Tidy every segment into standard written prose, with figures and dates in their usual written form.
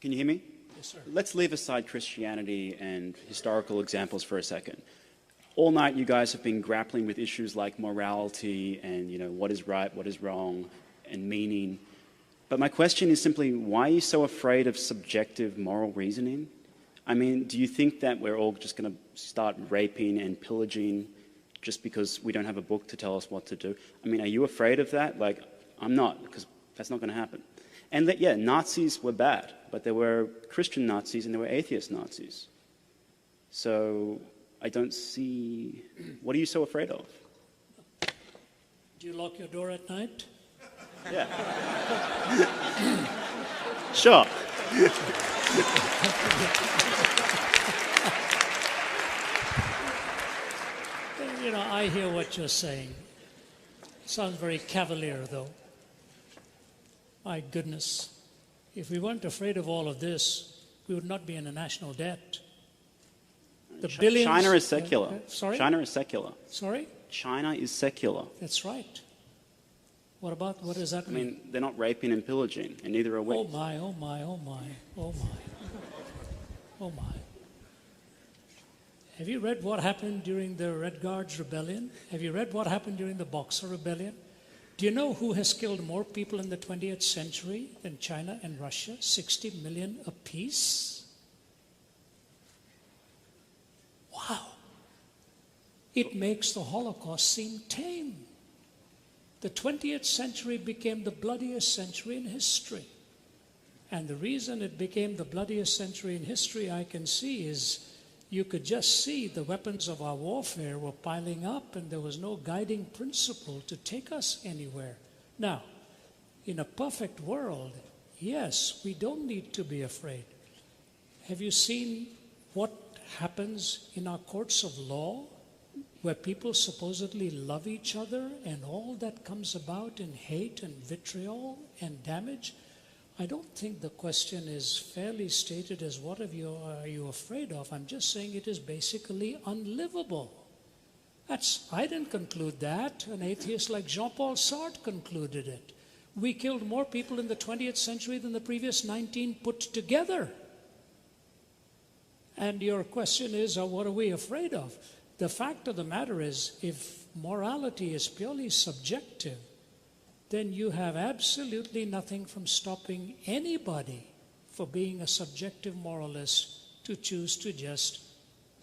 Can you hear me? Yes, sir. Let's leave aside Christianity and historical examples for a second. All night you guys have been grappling with issues like morality and, what is right, what is wrong, and meaning. But my question is simply, why are you so afraid of subjective moral reasoning? I mean, do you think that we're all just going to start raping and pillaging just because we don't have a book to tell us what to do? I mean, are you afraid of that? Like, I'm not, because that's not going to happen. And that, yeah, Nazis were bad, but there were Christian Nazis and there were atheist Nazis. So I don't see, what are you so afraid of? Do you lock your door at night? Yeah. Sure. I hear what you're saying. Sounds very cavalier, though. My goodness. If we weren't afraid of all of this, we would not be in a national debt. The billions... China is secular. Sorry? China is secular. Sorry? China is secular. That's right. What does that mean? I mean, they're not raping and pillaging, and neither are we. Oh my, oh my, oh my, oh my, oh my. Have you read what happened during the Red Guards Rebellion? Have you read what happened during the Boxer Rebellion? Do you know who has killed more people in the 20th century than China and Russia? 60 million apiece? Wow. It makes the Holocaust seem tame. The 20th century became the bloodiest century in history. And the reason it became the bloodiest century in history, I can see, is you could just see the weapons of our warfare were piling up and there was no guiding principle to take us anywhere. Now, in a perfect world, yes, we don't need to be afraid. Have you seen what happens in our courts of law, where people supposedly love each other and all that comes about in hate and vitriol and damage? I don't think the question is fairly stated as what are you afraid of. I'm just saying it is basically unlivable. I didn't conclude that. An atheist like Jean-Paul Sartre concluded it. We killed more people in the 20th century than the previous 19 put together. And your question is, what are we afraid of? The fact of the matter is, if morality is purely subjective, then you have absolutely nothing from stopping anybody for being a subjective moralist to choose to just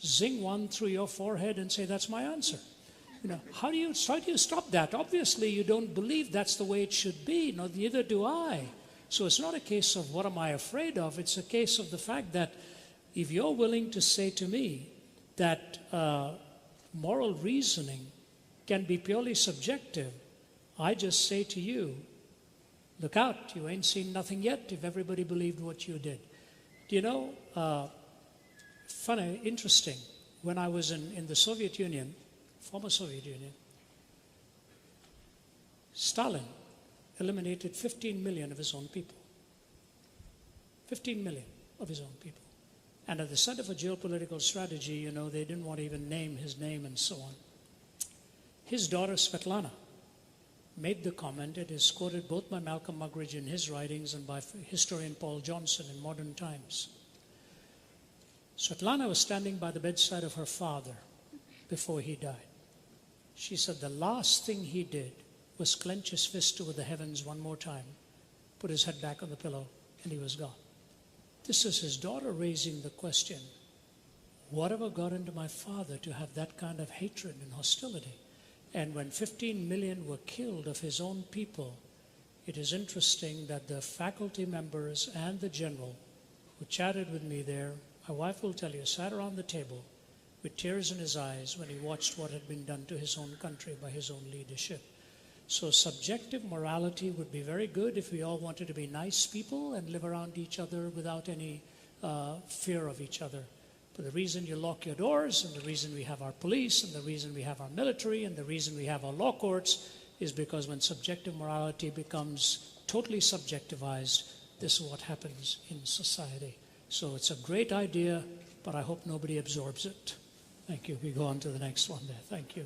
zing one through your forehead and say, that's my answer. How do you stop that? Obviously, you don't believe that's the way it should be. No, neither do I. So it's not a case of what am I afraid of. It's a case of the fact that if you're willing to say to me that moral reasoning can be purely subjective, I just say to you, look out, you ain't seen nothing yet if everybody believed what you did. Do you know, funny, interesting, when I was in the Soviet Union, former Soviet Union, Stalin eliminated 15 million of his own people. 15 million of his own people. And at the Center for Geopolitical Strategy, they didn't want to even name his name and so on. His daughter, Svetlana, made the comment. It is quoted both by Malcolm Muggeridge in his writings and by historian Paul Johnson in Modern Times. Svetlana was standing by the bedside of her father before he died. She said the last thing he did was clench his fist toward the heavens one more time, put his head back on the pillow, and he was gone. This is his daughter raising the question, whatever got into my father to have that kind of hatred and hostility? And when 15 million were killed of his own people, it is interesting that the faculty members and the general who chatted with me there, my wife will tell you, sat around the table with tears in his eyes when he watched what had been done to his own country by his own leadership. So subjective morality would be very good if we all wanted to be nice people and live around each other without any fear of each other. But the reason you lock your doors and the reason we have our police and the reason we have our military and the reason we have our law courts is because when subjective morality becomes totally subjectivized, this is what happens in society. So it's a great idea, but I hope nobody absorbs it. Thank you. We go on to the next one there. Thank you.